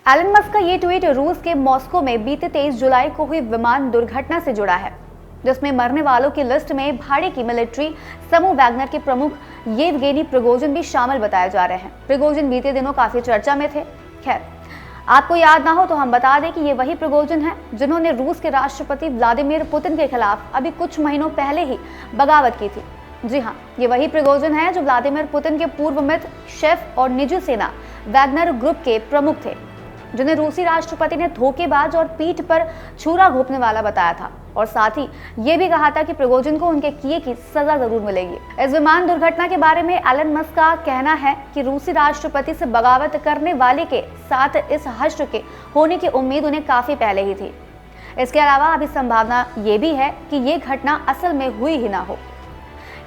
Elon Musk का ये tweet रूस के मॉस्को में बीते 23 जुलाई को हुई विमान दुर्घटना से जुड़ा है, जिसमें मरने वालों की लिस्ट में भाड़े की मिलिट्री समूह वैगनर के प्रमुख येवगेनी प्रिगोजिन भी शामिल बताए जा रहे हैं। प्रिगोजिन बीते दिनों काफी चर्चा में थे। खैर, आपको याद ना हो तो हम बता दें कि ये वही प्रिगोजिन है जिन्होंने रूस के राष्ट्रपति व्लादिमीर पुतिन के खिलाफ अभी कुछ महीनों पहले ही बगावत की थी। जी हाँ, ये वही प्रिगोजिन है जो व्लादिमीर पुतिन के पूर्व मित्र, शेफ और निजी सेना वैगनर ग्रुप के प्रमुख थे, जिन्हें रूसी राष्ट्रपति ने धोखेबाज और पीठ पर छुरा घोंपने वाला बताया था और साथ ही ये भी कहा था कि प्रिगोजिन को उनके किए की सजा जरूर मिलेगी। इस विमान दुर्घटना के बारे में एलन मस्क का कहना है कि रूसी राष्ट्रपति से बगावत करने वाले के साथ इस हश्र के होने की उम्मीद उन्हें काफी पहले ही थी। इसके अलावा अभी संभावना ये भी है कि ये घटना असल में हुई ही ना हो,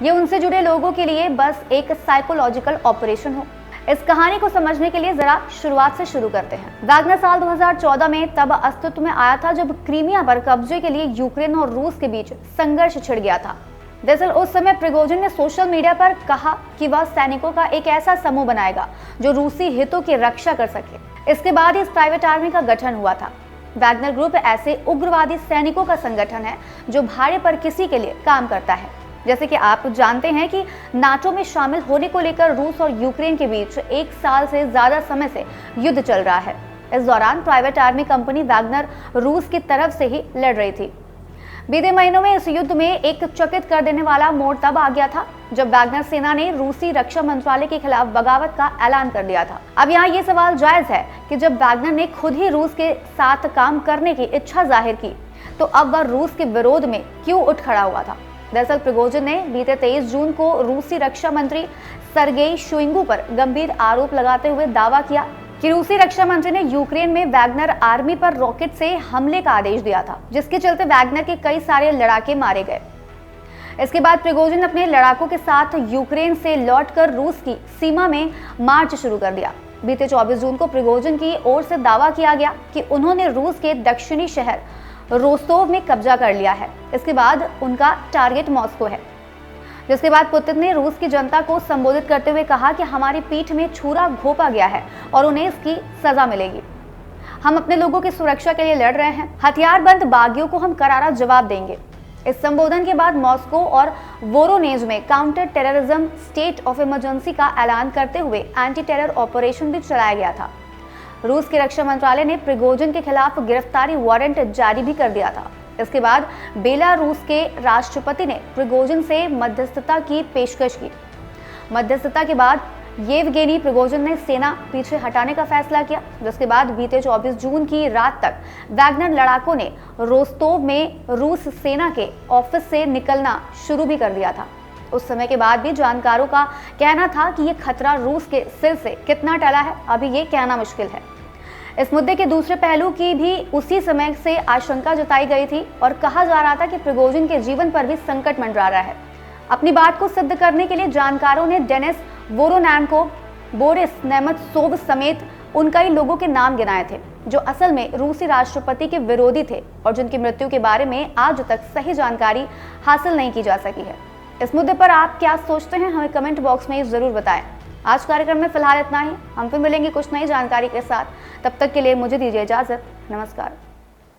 ये उनसे जुड़े लोगों के लिए बस एक साइकोलॉजिकल ऑपरेशन हो। इस कहानी को समझने के लिए जरा शुरुआत से शुरू करते हैं। वैगनर साल 2014 में तब अस्तित्व में आया था जब क्रीमिया पर कब्जे के लिए यूक्रेन और रूस के बीच संघर्ष छिड़ गया था। दरअसल उस समय प्रिगोजिन ने सोशल मीडिया पर कहा कि वह सैनिकों का एक ऐसा समूह बनाएगा जो रूसी हितों की रक्षा कर सके। इसके बाद इस प्राइवेट आर्मी का गठन हुआ था। वैगनर ग्रुप ऐसे उग्रवादी सैनिकों का संगठन है जो भाड़े पर किसी के लिए काम करता है। जैसे कि आप जानते हैं कि नाटो में शामिल होने को लेकर रूस और यूक्रेन के बीच 1 साल से ज्यादा समय से युद्ध चल रहा है। इस दौरान प्राइवेट आर्मी कंपनी वैगनर रूस की तरफ से ही लड़ रही थी। बीते महीनों में इस युद्ध में एक चकित कर देने वाला मोड़ तब आ गया था जब वैगनर सेना ने रूसी रक्षा मंत्रालय के खिलाफ बगावत का ऐलान कर दिया था। अब यहाँ ये सवाल जायज है कि जब वैगनर ने खुद ही रूस के साथ काम करने की इच्छा जाहिर की तो अब वह रूस के विरोध में क्यों उठ खड़ा हुआ था। दरअसल प्रिगोजिन ने बीते 23 जून को रूसी रक्षा मंत्री सर्गेई शोइगु पर गंभीर आरोप लगाते हुए दावा किया कि रूसी रक्षा मंत्री ने यूक्रेन में वैगनर आर्मी पर रॉकेट से हमले का आदेश दिया था, जिसके चलते वैगनर के कई सारे लड़ाके मारे गए। इसके बाद प्रिगोजिन अपने लड़ाकों के साथ यूक्रेन से लौटकर रूस की सीमा में मार्च शुरू कर दिया। बीते 24 जून को प्रिगोजिन की ओर से दावा किया गया कि उन्होंने रूस के दक्षिणी शहर रोस्तोव में कब्जा कर लिया है। इसके बाद उनका टारगेट मॉस्को है, जिसके बाद पुतिन ने रूस की जनता को संबोधित करते हुए कहा कि हमारी पीठ में छुरा घोंपा गया है और उन्हें इसकी सजा मिलेगी। हम अपने लोगों की सुरक्षा के लिए लड़ रहे हैं, हथियारबंद बागियों को हम करारा जवाब देंगे। इस संबोधन के बाद मॉस्को और वोरोनेज में counter terrorism state of emergency का ऐलान करते हुए एंटी टेरर ऑपरेशन भी चलाया गया था। रूस के रक्षा मंत्रालय ने प्रिगोजिन के खिलाफ गिरफ्तारी वारंट जारी भी कर दिया था। इसके बाद बेलारूस के राष्ट्रपति ने प्रिगोजिन से मध्यस्थता की पेशकश की। मध्यस्थता के बाद येवगेनी प्रिगोजिन ने सेना पीछे हटाने का फैसला किया, जिसके बाद बीते 24 जून की रात तक वैगनर लड़ाकों ने रोस्तोव में रूस सेना के ऑफिस से निकलना शुरू भी कर दिया था। उस समय के बाद भी जानकारों का कहना था कि ये खतरा रूस के सिर से कितना टला है, अभी ये कहना मुश्किल है। इस मुद्दे के दूसरे पहलू की भी उसी समय से आशंका जताई गई थी और कहा जा रहा था कि प्रिगोजिन के जीवन पर भी संकट मंडरा रहा है। अपनी बात को सिद्ध करने के लिए जानकारों ने डेनिस वोरोनैनकोव, बोरिस नेमत्सोव समेत उन कई लोगों के नाम गिनाए थे जो असल में रूसी राष्ट्रपति के विरोधी थे और जिनकी मृत्यु के बारे में आज तक सही जानकारी हासिल नहीं की जा सकी है। इस मुद्दे पर आप क्या सोचते हैं, हमें कमेंट बॉक्स में जरूर बताएं। आज कार्यक्रम में फिलहाल इतना ही। हम फिर मिलेंगे कुछ नई जानकारी के साथ। तब तक के लिए मुझे दीजिए इजाजत। नमस्कार।